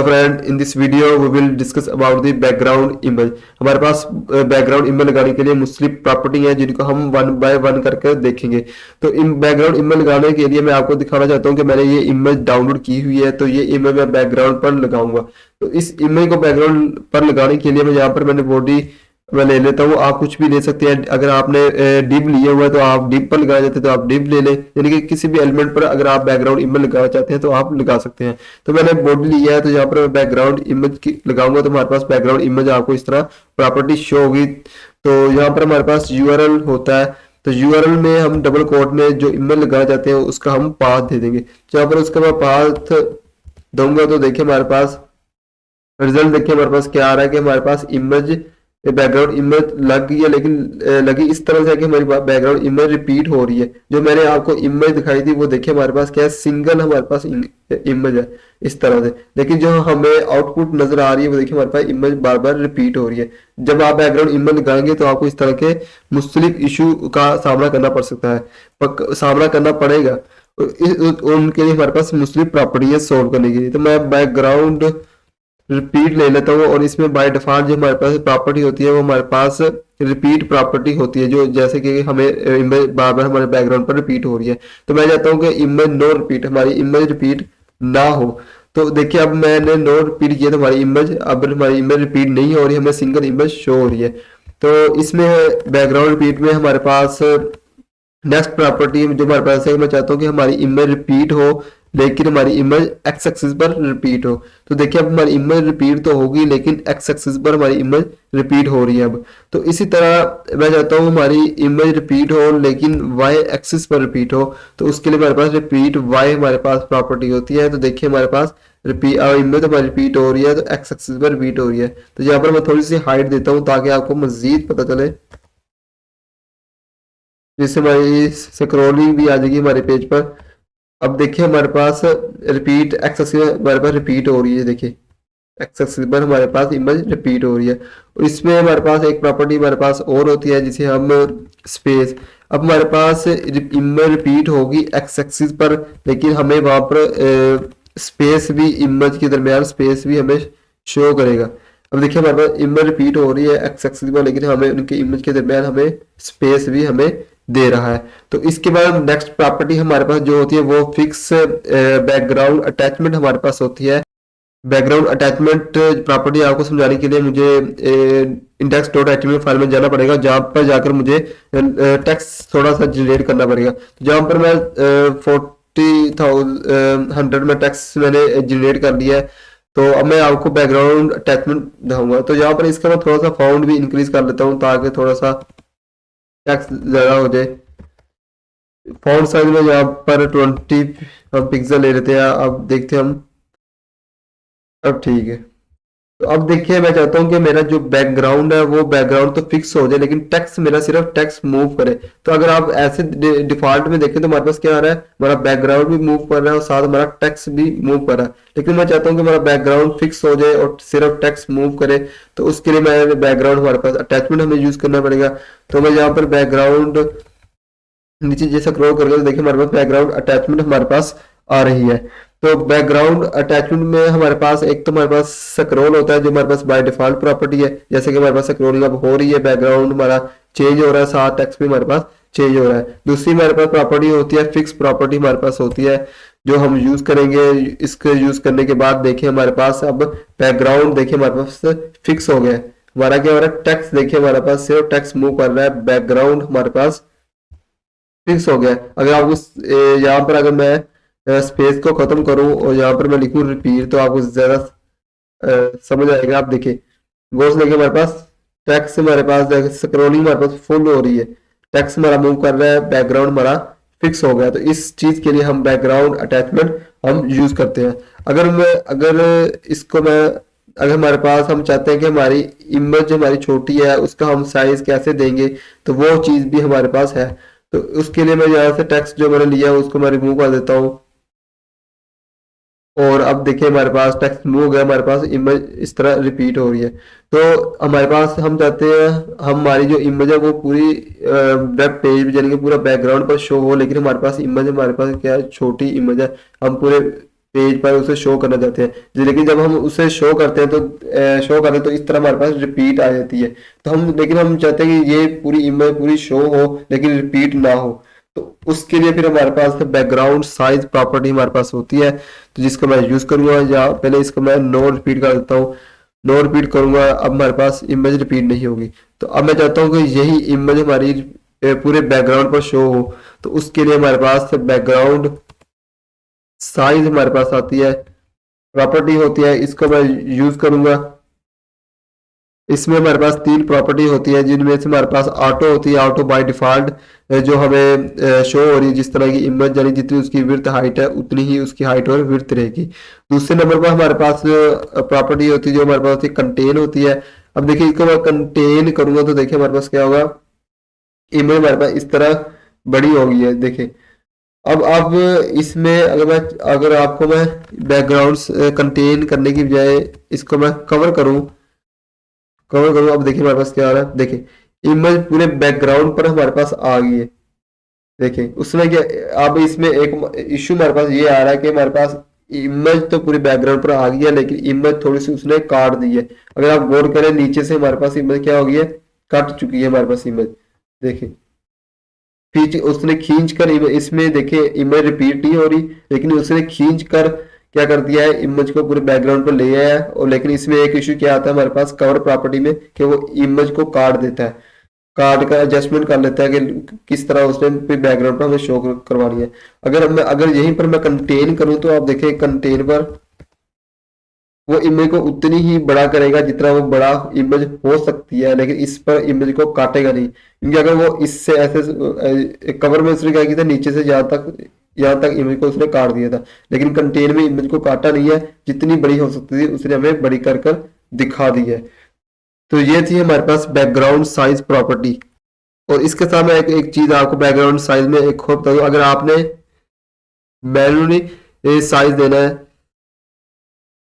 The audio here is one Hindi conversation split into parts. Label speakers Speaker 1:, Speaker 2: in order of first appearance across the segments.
Speaker 1: Friend, in this video we will discuss about the background image. हमारे पास बैकग्राउंड इमेज लगाने के लिए मुख्तलिफ प्रॉपर्टी है जिनको हम वन बाय वन करके देखेंगे। तो इन बैकग्राउंड इमेज लगाने के लिए मैं आपको दिखाना चाहता हूँ कि मैंने ये इमेज डाउनलोड की हुई है, तो ये इमेज मैं बैकग्राउंड पर लगाऊंगा। तो इस इमेज को बैकग्राउंड पर लगाने के लिए मैं यहाँ पर मैंने बॉडी मैं ले लेता हूँ। आप कुछ भी ले सकते हैं। अगर आपने डिव लिया हुआ है तो आप डिव पर लगाना चाहते हैं तो आप डिव ले लें, यानी कि किसी भी एलिमेंट पर अगर आप बैकग्राउंड इमेज लगाना चाहते हैं तो आप लगा सकते हैं। तो मैंने बॉडी लिया है, तो यहाँ पर मैं बैकग्राउंड इमेज की लगाऊंगा तो हमारे पास बैकग्राउंड इमेज आपको इस तरह प्रॉपर्टी शो होगी। तो यहाँ पर हमारे पास यूआरएल होता है, तो यूआरएल में हम डबल कोट में जो इमेज लगाना चाहते हैं उसका हम पाथ दे देंगे। यहाँ पर उसका मैं पाथ दूंगा तो देखिए हमारे पास रिजल्ट देखिए हमारे पास क्या आ रहा है कि हमारे पास इमेज बैकग्राउंड इमेज लग गई है, लेकिन लगी इस तरह से कि हमारी बैकग्राउंड इमेज रिपीट हो रही है। जो मैंने आपको इमेज दिखाई थी वो देखिए हमारे पास क्या है, सिंगल हमारे पास इमेज है इस तरह से। लेकिन जो हमें आउटपुट नजर आ रही है वो देखिए हमारे पास इमेज बार बार रिपीट हो रही है। जब आप बैकग्राउंड इमेज लगाएंगे तो आपको इस तरह के मुख्तलिफ इशू का सामना करना पड़ सकता है, सामना करना पड़ेगा। उनके लिए हमारे पास मुख्तलिफ प्रॉपर्टी है सोल्व करने के लिए। तो मैं बैकग्राउंड रिपीट ले लेता हूँ और इसमें बाय डिफॉल्ट जो हमारे पास प्रॉपर्टी होती है वो हमारे पास रिपीट प्रॉपर्टी होती है, जो जैसे कि हमें इमेज बार बार हमारे बैकग्राउंड पर रिपीट हो रही है। तो मैं चाहता हूँ कि इमेज नो रिपीट, हमारी इमेज रिपीट ना हो। तो देखिए अब मैंने नो रिपीट किया तो हमारी इमेज रिपीट नहीं हो रही, हमें सिंगल इमेज शो हो रही है। तो इसमें बैकग्राउंड रिपीट में हमारे पास नेक्स्ट प्रॉपर्टी जो हमारे पास है, मैं चाहता हूँ कि हमारी इमेज रिपीट हो लेकिन हमारी इमेज एक्स एक्सिस पर रिपीट हो। तो देखिए अब हमारी इमेज रिपीट तो होगी लेकिन एक्स एक्सिस पर हमारी इमेज रिपीट हो रही है अब। तो इसी तरह मैं चाहता हूँ हमारी इमेज रिपीट हो लेकिन वाई एक्सिस पर रिपीट हो। तो उसके लिए हमारे पास रिपीट वाई हमारे पास प्रॉपर्टी होती है। तो देखिए हमारे पास रिपीट इमेज तो हमारी रिपीट हो रही है तो एक्स एक्सिस पर रिपीट हो रही है। तो यहाँ पर मैं थोड़ी सी हाइट देता हूँ ताकि आपको मजीद पता चले, जिससे हमारी स्क्रॉलिंग भी आ जाएगी हमारे पेज पर। अब देखिए हमारे पास रिपीट एक्स एक्सिस हमारे पास रिपीट हो रही है, देखिए एक्स एक्सिस पर हमारे पास इमेज रिपीट हो रही है। और इसमें हमारे पास एक प्रॉपर्टी हमारे पास और होती है जिसे हम स्पेस। अब हमारे पास इमेज रिपीट होगी एक्स एक्सिस पर, लेकिन हमें वहां पर स्पेस भी इमेज के दरमियान स्पेस भी हमें शो करेगा। अब देखिए हमारे पास इमेज रिपीट हो रही है एक्स एक्सिस पर, लेकिन हमें उनके इमेज के दरमियान हमें स्पेस भी हमें दे रहा है। तो इसके बाद नेक्स्ट प्रॉपर्टी हमारे पास जो होती है वो फिक्स बैकग्राउंड अटैचमेंट हमारे पास होती है। बैकग्राउंड अटैचमेंट प्रॉपर्टी आपको समझाने के लिए मुझे index.html फाइल में जाना पड़ेगा, जहां पर जाकर मुझे टेक्स्ट थोड़ा सा जनरेट करना पड़ेगा। तो जहां पर मैं 40,100 में टेक्स्ट मैंने जनरेट कर लिया है। तो अब मैं आपको बैकग्राउंड अटैचमेंट दिखाऊंगा। तो यहाँ पर इसका मैं थोड़ा सा फाउंड भी इंक्रीज कर लेता हूँ ताकि थोड़ा सा टेक्स्ट ज़्यादा हो जाए। फॉन्ट साइज में यहाँ पर 20 पिक्सल ले लेते हैं। अब देखते हैं हम, अब ठीक है। तो अब देखिए मैं चाहता हूँ कि मेरा जो बैकग्राउंड है वो बैकग्राउंड तो फिक्स हो जाए लेकिन टेक्स्ट मेरा सिर्फ टेक्स्ट मूव करे। तो अगर आप ऐसे डिफॉल्ट में देखें तो हमारे पास क्या आ रहा है, हमारा बैकग्राउंड भी मूव कर रहा है और साथ हमारा टेक्स्ट भी मूव कर रहा है। लेकिन मैं चाहता हूँ कि हमारा बैकग्राउंड फिक्स हो जाए और सिर्फ टेक्स्ट मूव करे। तो उसके लिए मैं बैकग्राउंड हमारे पास अटैचमेंट हमें यूज करना पड़ेगा। तो मैं यहाँ पर बैकग्राउंड नीचे जैसा स्क्रॉल करके तो देखिए हमारे पास बैकग्राउंड अटैचमेंट हमारे पास आ रही है। तो बैकग्राउंड अटैचमेंट में हमारे पास एक तो हमारे पास स्क्रॉल होता है जो हमारे पास बाय डिफॉल्ट प्रॉपर्टी है, जैसे कि हमारे पास स्क्रॉलिंग अब हो रही है, बैकग्राउंड हमारा चेंज हो रहा है, साथ टेक्स्ट भी हमारे पास चेंज हो रहा है। दूसरी हमारे पास प्रॉपर्टी होती है फिक्स प्रॉपर्टी हमारे पास होती है जो हम यूज करेंगे। इसके यूज करने के बाद देखिए हमारे पास अब बैकग्राउंड देखिए हमारे पास फिक्स हो गया है। हमारा क्या हो रहा है, टेक्स्ट देखिए हमारे पास सिर्फ टेक्स्ट मूव कर रहा है, बैकग्राउंड हमारे पास फिक्स हो गया। अगर आप उस यहाँ पर अगर मैं स्पेस को खत्म करूं और यहाँ पर मैं लिखूं रिपीट तो आपको ज्यादा समझ आएगा। आप देखिए गौर से देखिए हमारे पास टेक्स्ट हमारे पास स्क्रॉलिंग हमारे पास फुल हो रही है, टेक्स्ट हमारा मूव कर रहा है, बैकग्राउंड हमारा फिक्स हो गया। तो इस चीज के लिए हम बैकग्राउंड अटैचमेंट हम यूज करते हैं। अगर हमारे पास हम चाहते हैं कि हमारी इमेज हमारी छोटी है उसका हम साइज कैसे देंगे, तो वो चीज भी हमारे पास है। तो उसके लिए मैं यहाँ से टेक्स्ट जो मैंने लिया है उसको मैं रिमूव कर देता हूँ और अब देखिए हमारे पास टेक्स्ट मूव हो गया, हमारे पास इमेज इस तरह रिपीट हो रही है। तो हमारे पास हम चाहते हैं हमारी जो इमेज है वो पूरी वेब पेज यानी कि पूरा बैकग्राउंड पर शो हो, लेकिन हमारे पास इमेज हमारे पास क्या है, छोटी इमेज है। हम पूरे पेज पर उसे शो करना चाहते हैं, लेकिन जब हम उसे शो करते हैं तो इस तरह हमारे पास रिपीट आ जाती है। तो लेकिन हम चाहते हैं कि ये पूरी इमेज पूरी शो हो लेकिन रिपीट ना हो। तो उसके लिए फिर हमारे पास बैकग्राउंड साइज प्रॉपर्टी हमारे पास होती है, तो जिसको मैं यूज करूंगा, या पहले इसको मैं नो रिपीट कर देता हूँ। नो रिपीट करूंगा, अब हमारे पास इमेज रिपीट नहीं होगी। तो अब मैं चाहता हूँ कि यही इमेज हमारी पूरे बैकग्राउंड पर शो हो। तो उसके लिए हमारे पास बैकग्राउंड साइज हमारे पास आती है, प्रॉपर्टी होती है, इसको मैं यूज करूंगा। इसमें हमारे पास तीन प्रॉपर्टी होती है, जिनमें से हमारे पास ऑटो होती है। ऑटो बाय डिफॉल्ट जो हमें शो हो रही है जिस तरह की इमेज, यानी जितनी उसकी विड्थ हाइट है उतनी ही उसकी हाइट और विड्थ रहेगी। दूसरे नंबर पर हमारे पास प्रॉपर्टी होती है जो हमारे पास कंटेन होती है। अब देखिए इसको मैं कंटेन करूंगा तो देखिए हमारे पास क्या होगा, इमेज हमारे पास इस तरह बड़ी होगी है, देखिए। अब इसमें अगर आपको मैं बैकग्राउंड कंटेन करने की बजाय इसको मैं कवर करूँ, अब देखिए हमारे पास क्या आ रहा है, देखिए इमेज पूरे बैकग्राउंड पर हमारे पास आ गई है। देखिए उसमें क्या, अब इसमें एक इश्यू हमारे पास ये आ रहा है कि हमारे पास इमेज तो पूरे बैकग्राउंड पर आ गई है, लेकिन इमेज थोड़ी सी उसने काट दी है। अगर आप गौर करें नीचे से हमारे पास इमेज क्या हो गई है, कट चुकी है हमारे पास इमेज। देखिए खींच उसने खींच कर इसमें देखिए इमेज रिपीट नहीं हो रही, लेकिन उसने खींच कर क्या कर दिया है, इमेज को पूरे बैकग्राउंड पर ले आया है। और लेकिन इसमें एक इश्यू क्या आता है हमारे पास कवर प्रॉपर्टी में, कि वो इमेज को काट देता है, काट कर एडजस्टमेंट कर लेता है कि किस तरह उसने बैकग्राउंड पर हमें शो करवानी है। अगर यहीं पर मैं कंटेन करूं तो आप देखें कंटेन पर वो इमेज को उतनी ही बड़ा करेगा जितना वो बड़ा इमेज हो सकती है, लेकिन इस पर इमेज को काटेगा नहीं। क्योंकि अगर वो इससे ऐसे कवर में उसने क्या किया था, नीचे से यहाँ तक इमेज को उसने काट दिया था, लेकिन कंटेन में इमेज को काटा नहीं है। जितनी बड़ी हो सकती थी उसने हमें बड़ी कर कर दिखा दी है। तो ये थी हमारे पास बैकग्राउंड साइज प्रॉपर्टी। और इसके साथ मैं एक चीज आपको बैकग्राउंड साइज में एक और बता दूं, अगर आपने मैन्युअली साइज देना है,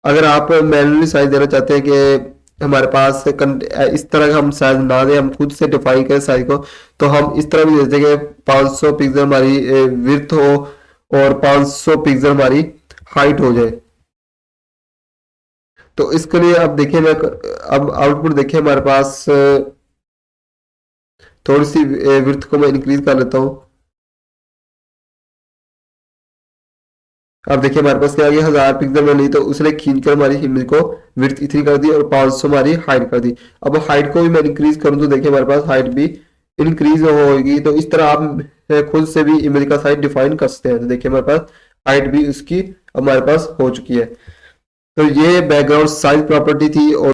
Speaker 1: अगर आप मैन्युअली साइज देना चाहते हैं कि हमारे पास इस तरह का हम साइज ना दें, हम खुद से डिफाइन करें साइज को, तो हम इस तरह भी देते हैं कि 500 पिक्सल हमारी विड्थ हो और 500 पिक्सल हमारी हाइट हो जाए। तो इसके लिए अब देखिए मैं अब आउटपुट देखिए हमारे पास थोड़ी सी विड्थ को मैं इंक्रीज कर लेता हूँ। अब देखिए हमारे पास क्या आ गया, 1000 पिक्सल में ली, तो उसने खींच कर हमारी इमेज को विड्थ इतनी कर दी और 500 हमारी हाइट कर दी। अब हाइट को भी मैं इंक्रीज करूँ तो देखिए हमारे पास हाइट भी इंक्रीज होगी। तो इस तरह आप खुद से भी इमेज का साइज डिफाइन कर सकते हैं। तो देखिए हमारे पास हाइट भी उसकी हमारे पास हो चुकी है। तो ये बैकग्राउंड साइज प्रॉपर्टी थी। और